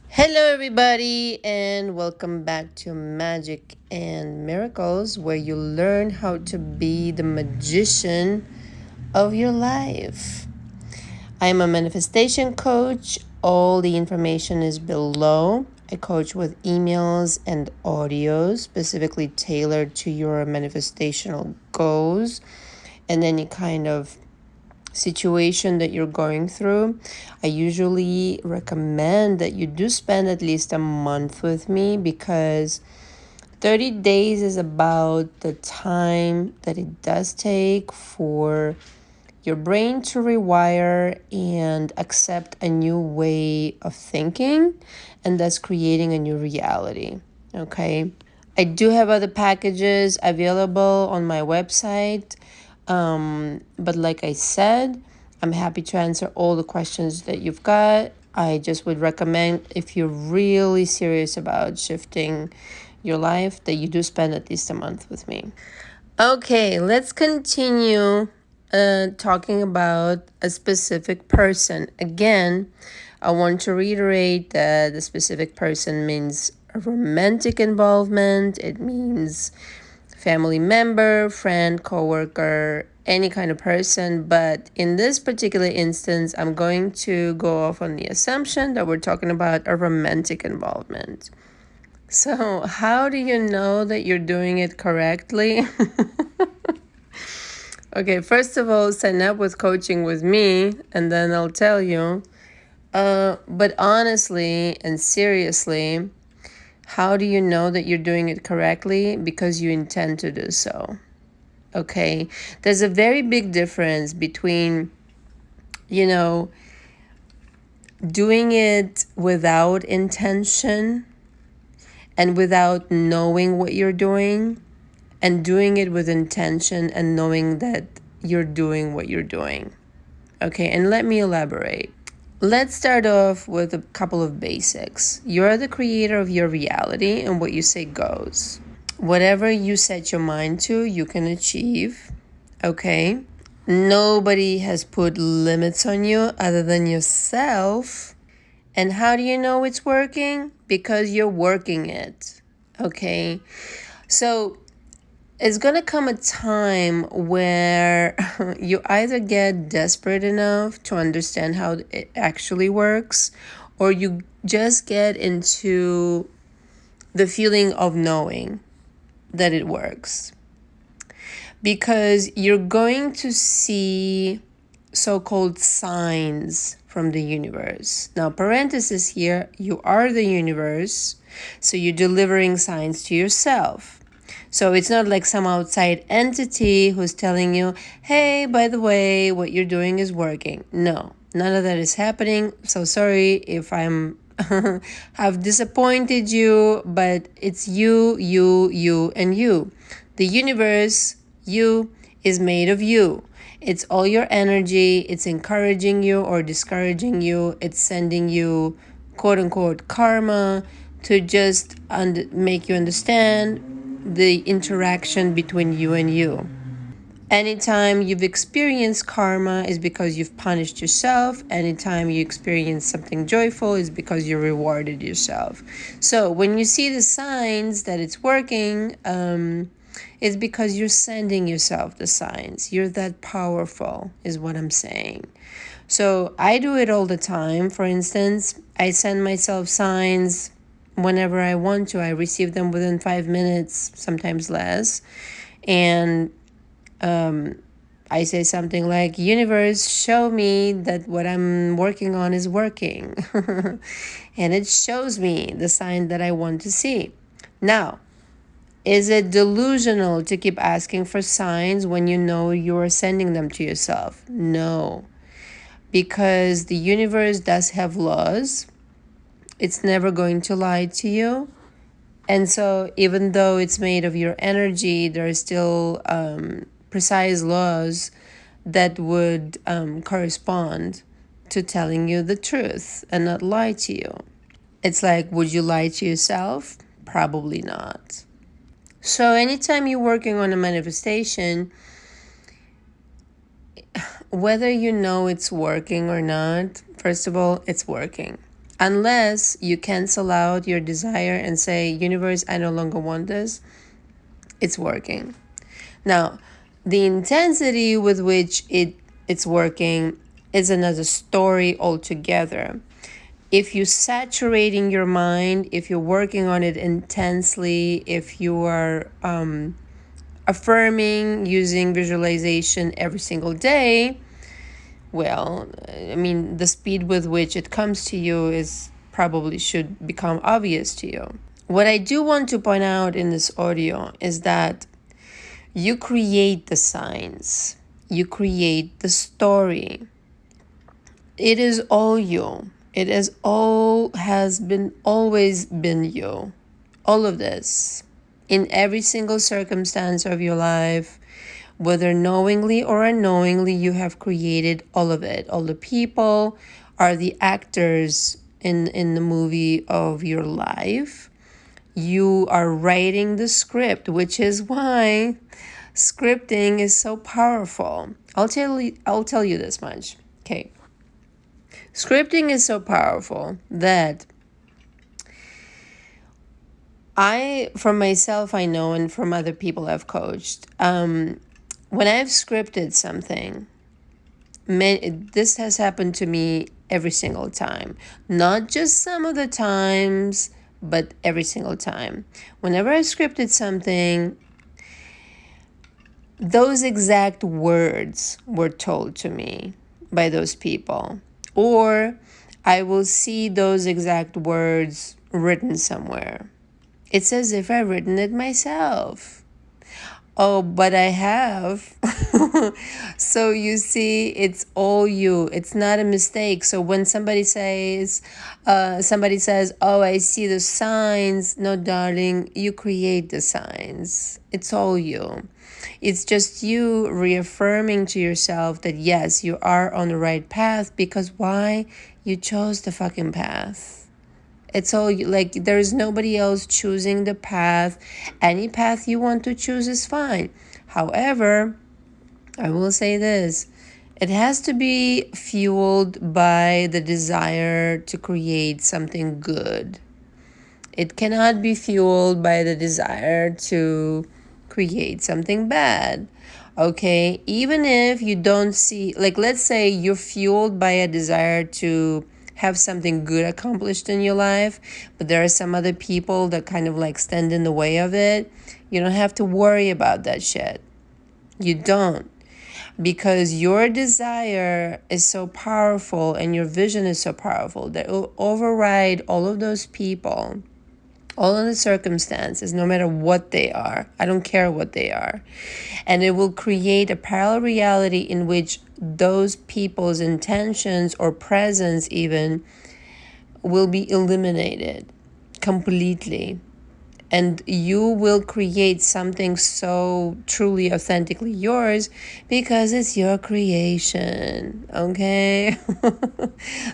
Hello, everybody, and welcome back to Magic and Miracles, where you learn how to be the magician of your life. I'm a manifestation coach. All the information is below. I coach with emails and audios specifically tailored to your manifestational goals and any kind of situation that you're going through. I usually recommend that you do spend at least a month with me because 30 days is about the time that it does take for your brain to rewire and accept a new way of thinking, and thus creating a new reality. Okay. I do have other packages available on my website. But like I said, I'm happy to answer all the questions that you've got. I just would recommend, if you're really serious about shifting your life, that you do spend at least a month with me. Okay, let's continue talking about a specific person. Again, I want to reiterate that the specific person means a romantic involvement. It means family member, friend, coworker, any kind of person. But in this particular instance, I'm going to go off on the assumption that we're talking about a romantic involvement. So, how do you know that you're doing it correctly? Okay, first of all, sign up with coaching with me, and then I'll tell you. But honestly and seriously, how do you know that you're doing it correctly? Because you intend to do so. Okay, there's a very big difference between, doing it without intention and without knowing what you're doing, and doing it with intention and knowing that you're doing what you're doing. Okay, and let me elaborate. Let's start off with a couple of basics. You're the creator of your reality, and what you say goes. Whatever you set your mind to, you can achieve. Okay? Nobody has put limits on you other than yourself. And how do you know it's working? Because you're working it. Okay? So it's going to come a time where you either get desperate enough to understand how it actually works, or you just get into the feeling of knowing that it works. Because you're going to see so-called signs from the universe. Now, parenthesis here, you are the universe, so you're delivering signs to yourself. So it's not like some outside entity who's telling you, hey, by the way, what you're doing is working. No, none of that is happening. So sorry if I'm have disappointed you, but it's you, and you. The universe, you, is made of you. It's all your energy. It's encouraging you or discouraging you. It's sending you, quote unquote, karma to just make you understand the interaction between you and you. Anytime you've experienced karma is because you've punished yourself. Anytime you experience something joyful is because you rewarded yourself. So when you see the signs that it's working, it's because you're sending yourself the signs. You're that powerful, is what I'm saying. So I do it all the time. For instance, I send myself signs whenever I want to. I receive them within 5 minutes, sometimes less. And I say something like, universe, show me that what I'm working on is working. And it shows me the sign that I want to see. Now, is it delusional to keep asking for signs when you know you're sending them to yourself? No, because the universe does have laws. It's never going to lie to you. And so even though it's made of your energy, there are still precise laws that would correspond to telling you the truth and not lie to you. It's like, would you lie to yourself? Probably not. So anytime you're working on a manifestation, whether you know it's working or not, first of all, it's working. Unless you cancel out your desire and say, universe, I no longer want this, it's working. Now, the intensity with which it's working is another story altogether. If you're saturating your mind, if you're working on it intensely, if you are affirming using visualization every single day, well, I mean, the speed with which it comes to you is probably should become obvious to you. What I do want to point out in this audio is that you create the signs, you create the story. It is all you. It is all has been always been you. All of this in every single circumstance of your life, whether knowingly or unknowingly, you have created all of it. All the people are the actors in the movie of your life. You are writing the script, which is why scripting is so powerful. I'll tell you this much. Okay. Scripting is so powerful that from myself, I know, and from other people I've coached, when I've scripted something, this has happened to me every single time. Not just some of the times, but every single time. Whenever I scripted something, those exact words were told to me by those people. Or I will see those exact words written somewhere. It's as if I've written it myself. Oh, but I have. So you see, it's all you. It's not a mistake. So when somebody says, oh, I see the signs. No, darling, you create the signs. It's all you. It's just you reaffirming to yourself that yes, you are on the right path, because why? You chose the fucking path. It's all like there's nobody else choosing the path. Any path you want to choose is fine. However, I will say this. It has to be fueled by the desire to create something good. It cannot be fueled by the desire to create something bad. Okay? Even if you don't see, like, let's say you're fueled by a desire to have something good accomplished in your life, but there are some other people that kind of like stand in the way of it. You don't have to worry about that shit. You don't. Because your desire is so powerful and your vision is so powerful that it will override all of those people, all of the circumstances, no matter what they are. I don't care what they are. And it will create a parallel reality in which those people's intentions or presence even will be eliminated completely. And you will create something so truly, authentically yours because it's your creation, okay?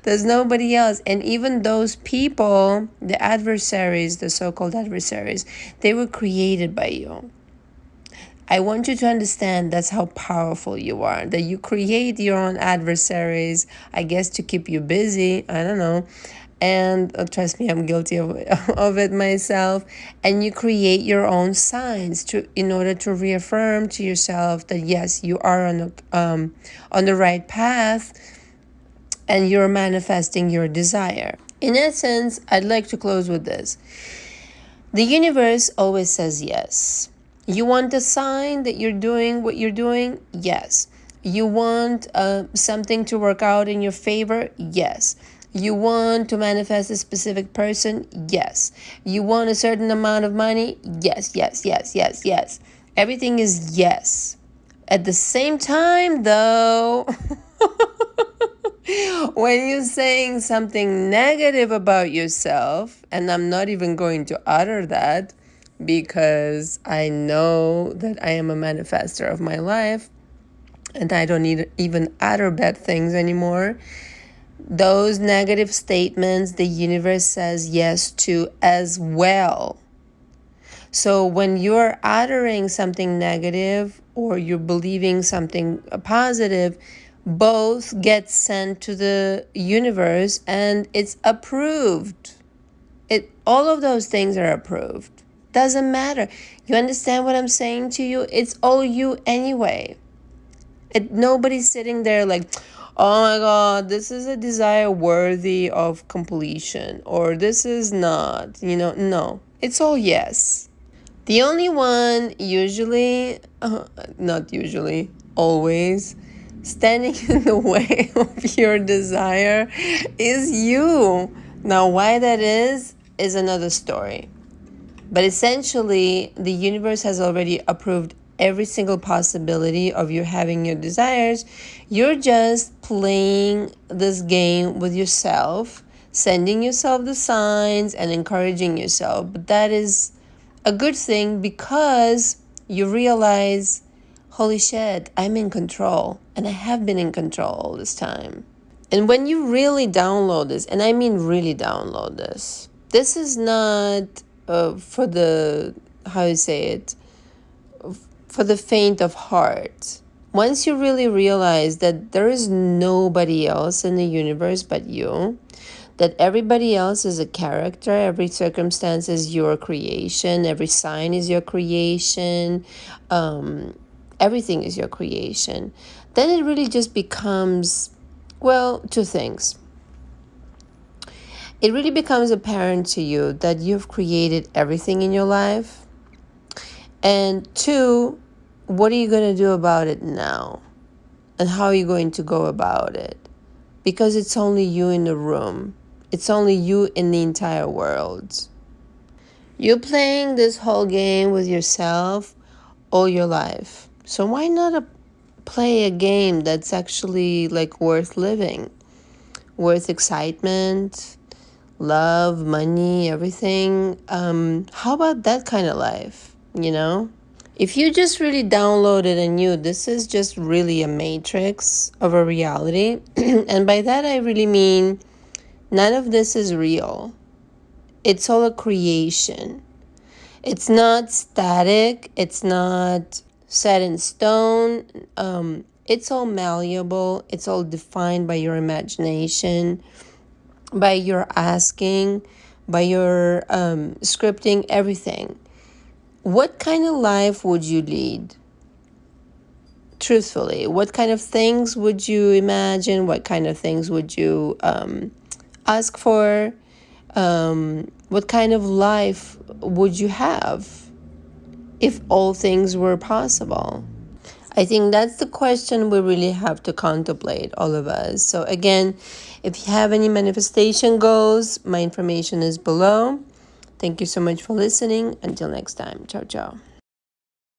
There's nobody else. And even those people, the adversaries, the so-called adversaries, they were created by you. I want you to understand that's how powerful you are, that you create your own adversaries, I guess to keep you busy, I don't know. And trust me, I'm guilty of it myself. And you create your own signs in order to reaffirm to yourself that yes, you are on the right path and you're manifesting your desire. In essence, I'd like to close with this. The universe always says yes. You want a sign that you're doing what you're doing? Yes. You want something to work out in your favor? Yes. You want to manifest a specific person? Yes. You want a certain amount of money? Yes, yes, yes, yes, yes. Everything is yes. At the same time, though, when you're saying something negative about yourself, and I'm not even going to utter that because I know that I am a manifester of my life and I don't need even utter bad things anymore. Those negative statements, the universe says yes to as well. So when you're uttering something negative or you're believing something positive, both get sent to the universe and it's approved. All of those things are approved. Doesn't matter. You understand what I'm saying to you? It's all you anyway. Nobody's sitting there like, oh my God, this is a desire worthy of completion, or this is not, no. It's all yes. The only one usually, not usually, always, standing in the way of your desire is you. Now, why that is another story. But essentially, the universe has already approved every single possibility of you having your desires. You're just playing this game with yourself, sending yourself the signs and encouraging yourself. But that is a good thing because you realize, holy shit, I'm in control. And I have been in control all this time. And when you really download this, and I mean really download this is not for the, how you say it, for the faint of heart. Once you really realize that there is nobody else in the universe but you, that everybody else is a character, every circumstance is your creation, every sign is your creation, everything is your creation, then it really just becomes, well, two things. It really becomes apparent to you that you've created everything in your life. And two, what are you going to do about it now? And how are you going to go about it? Because it's only you in the room. It's only you in the entire world. You're playing this whole game with yourself all your life. So why not play a game that's actually like worth living? Worth excitement, love, money, everything. How about that kind of life, If you just really downloaded and knew this is just really a matrix of a reality, and by that I really mean none of this is real. It's all a creation. It's not static. It's not set in stone. It's all malleable. It's all defined by your imagination, by your asking, by your scripting, everything. What kind of life would you lead? Truthfully, what kind of things would you imagine? What kind of things would you ask for? What kind of life would you have if all things were possible? I think that's the question we really have to contemplate, all of us. So again, if you have any manifestation goals, my information is below. Thank you so much for listening. Until next time. Ciao, ciao.